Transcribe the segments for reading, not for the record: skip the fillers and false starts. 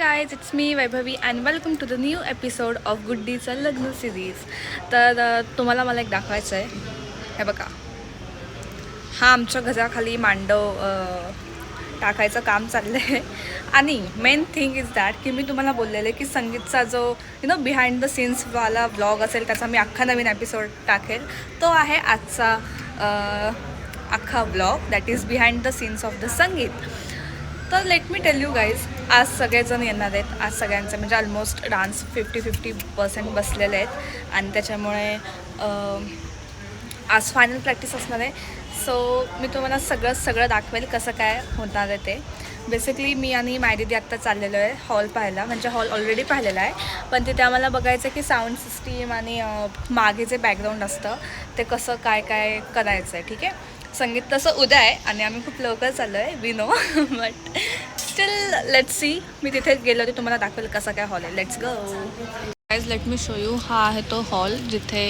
Guys, it's me Vaibhavi and welcome to the new episode of गुड्डीचं लग्न series. तर तुम्हाला मला एक दाखवायचं आहे. हे बघा, हा आमच्या घराखाली मांडव टाकायचं काम चाललं आहे. आणि मेन थिंग इज दॅट की मी तुम्हाला बोललेले की संगीतचा जो बिहाइंड द सीन्सवाला व्लॉग असेल त्याचा मी अख्खा नवीन एपिसोड टाकेल. तो आहे आजचा अख्खा vlog, that is behind the scenes of the संगीत. तर let me tell you guys, आज सगळेजण येणार आहेत. आज सगळ्यांचे म्हणजे ऑलमोस्ट डान्स 50% बसलेले आहेत आणि त्याच्यामुळे आज फायनल प्रॅक्टिस असणार आहे. सो मी तुम्हाला सगळं दाखवेल कसं काय होणार आहे ते. बेसिकली मी आणि मायदीदी आत्ता चाललेलो आहे हॉल पाहायला, म्हणजे हॉल ऑलरेडी पाहिलेला आहे, पण तिथे आम्हाला बघायचं की साऊंड सिस्टीम आणि मागे जे बॅकग्राऊंड असतं ते कसं काय करायचं आहे. ठीक आहे, संगीत तसं उद्या आहे आणि आम्ही खूप लवकर चाललो आहे, we know, but still let's see. मी तिथे गेलो होते, तुम्हाला दाखवेल कसा काय हॉल आहे. Let's go guys, let me show you. हा आहे तो हॉल जिथे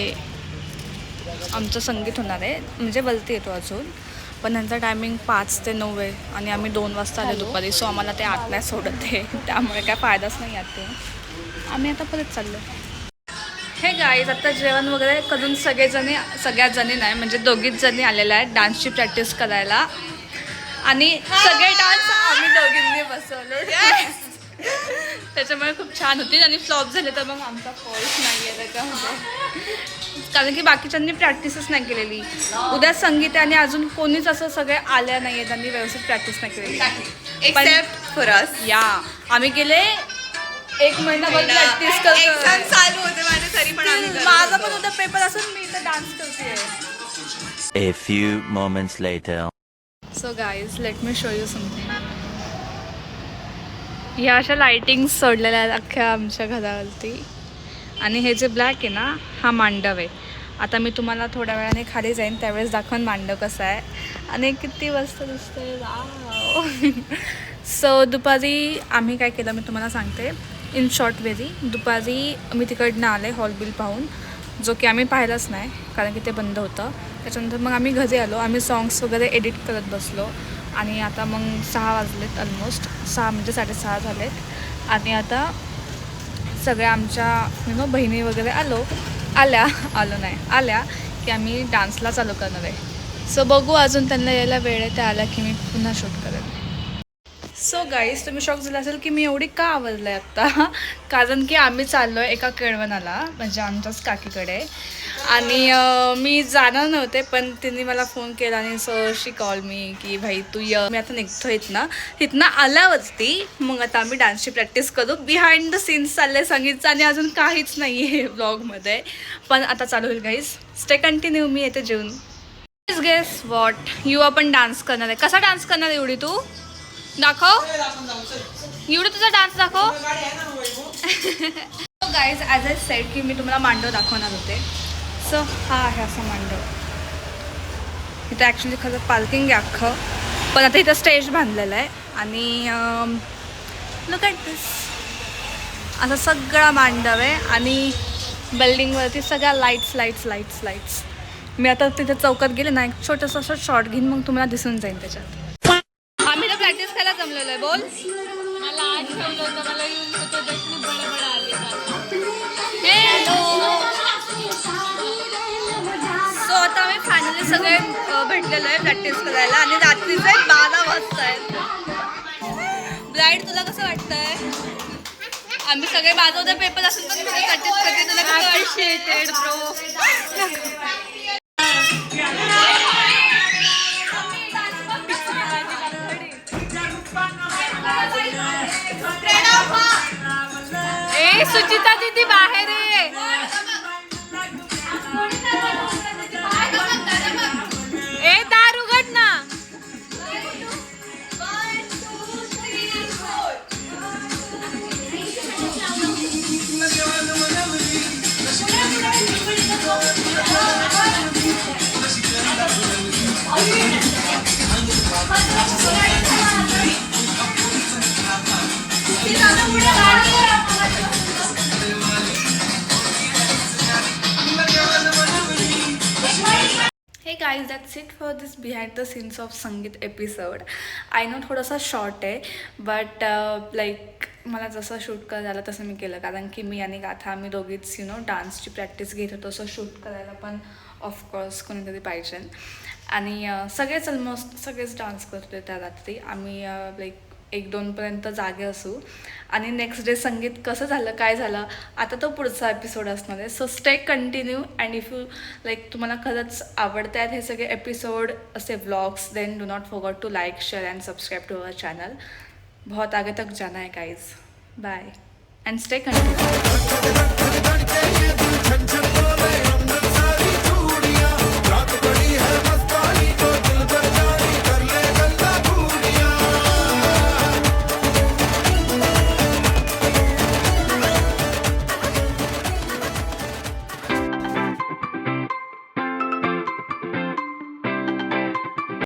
आमचं संगीत होणार आहे. म्हणजे वलती येतो अजून, पण त्यांचा टायमिंग 5 ते 9 आहे आणि आम्ही 2 वाजता आले दुपारी. सो आम्हाला ते आत नाही सोडत आहे, त्यामुळे काय फायदाच नाही यात. ते आम्ही आता परत चाललो. हे गाईज, आता जेवण वगैरे करून सगळ्याच जणी नाही म्हणजे दोघीच जणी आलेल्या आहेत डान्सची प्रॅक्टिस करायला. आणि सगळे डान्स आम्ही दोघींनी बसवले. त्याच्यामुळे खूप छान होतील आणि फ्लॉप झाले तर मग आमचा फॉल्ट नाही आहे त्याच्यामध्ये, कारण की बाकीच्यांनी प्रॅक्टिसच नाही केलेली. उद्या संगीत आणि अजून कोणीच असं सगळे आल्या नाही आहेत, त्यांनी व्यवस्थित प्रॅक्टिस नाही केलेली एक्सेप्ट फॉर अस. या आम्ही गेले 1 महिनाभर प्रॅक्टिस करतो. चालू होते माझे तरी पण माझा पण उद्या पेपर असून मी इथं डान्स करते. A few moments later. So guys, let me show you something. ह्या अशा लाइटिंग सोडलेल्या आहेत अख्ख्या आमच्या घरावरती. आणि हे जे ब्लॅक आहे ना, हा मांडव आहे. आता मी तुम्हाला थोड्या वेळाने खाली जाईन त्यावेळेस दाखवून मांडव कसा आहे आणि किती वाजता दिसतंय. सो दुपारी आम्ही काय केलं मी तुम्हाला सांगते इन शॉर्ट वेरी. दुपारी मी तिकडनं आले हॉल बिल पाहून, जो की आम्ही पाहिलाच नाही कारण की ते बंद होतं. त्याच्यानंतर मग आम्ही घरी आलो, आम्ही सॉंग्स वगैरे एडिट करत बसलो आणि आता मग 6 वाजलेत, ऑलमोस्ट 6 म्हणजे 6:30 झालेत. आणि आता सगळ्या आमच्या बहिणी वगैरे आल्या की आम्ही डान्सला चालू करणार आहे. सो बघू, अजून त्यांना यायला वेळ आहे, त्या आल्या की मी पुन्हा शूट करेन. सो गाईज, तुम्ही शॉक झाला असेल की मी एवढी का आवडलं आहे आत्ता. कारण की आम्ही चाललो आहे एका केळवणाला, म्हणजे आमच्याच काकीकडे. आणि मी जाणार नव्हते, पण तिने मला फोन केला आणि शी कॉल मी की भाई तू ये, मी आता निघतो इथनं आल्यावरती मग आता आम्ही डान्सची प्रॅक्टिस करू. बिहाइंड द सीन्स चालले संगीतचं आणि अजून काहीच नाही आहे ब्लॉगमध्ये, पण आता चालू होईल गाईज. Stay continue. मी येते जेवून. गेस वॉट, यू आपण डान्स करणार आहे. कसा डान्स करणार आहे एवढी तू? दाखव एवढं तुझा डान्स दाखव. So guys, as I said की मी तुम्हाला मांडव दाखवणार होते. सो हा आहे असा मांडव. इथं ॲक्च्युली खरं पार्किंग आहे अख्खं, पण आता इथं स्टेज बांधलेलं आहे. आणि लुक ॲट दिस, असा सगळा मांडव आहे आणि बिल्डिंगवरती सगळ्या लाईट्स. मी आता तिथे चौकात गेले ना, एक छोटंसं असं शॉर्ट घेईन, मग तुम्हाला दिसून जाईल त्याच्यात. आम्ही तर प्रॅक्टिस करायला जमलेलो आहे. बोल. मला आज ठेवलं होतं, मला सो आता आम्ही फायनली सगळे भेटलेलो आहे प्रॅक्टिस करायला आणि रात्रीचे 12 वाजता आहेत. ब्राईड, तुला कसं वाटतंय? आम्ही सगळे माझा उद्या पेपर असेल पण तुला प्रॅक्टिस करते. तुला कसं अप्रिशिएटेड ब्रो. सुचिता दीदी बाहेर आहे. ए दार उघड ना. Hey guys, that's it for this behind the scenes of Sangeet episode. I know थोड़ा सा short है, but like मला जसं शूट करायला आलं तसं मी केलं, कारण की मी आणि गाथा आम्ही दोघीच डान्सची प्रॅक्टिस घेत होतो. सो शूट करायला पण ऑफकोर्स कोणीतरी पाहिजे. आणि सगळेच ऑलमोस्ट सगळेच डान्स करतो त्या रात्री. आम्ही लाईक 1-2पर्यंत जागे असू. आणि नेक्स्ट डे संगीत कसं झालं काय झालं आता तो पुढचा एपिसोड असणार आहे. So stay continue. And if you like तुम्हाला खरंच आवडत आहेत हे सगळे एपिसोड असे vlogs, then do not forget to like share and subscribe to our channel. बहुत आगे तक जाना है guys. Bye and stay continue.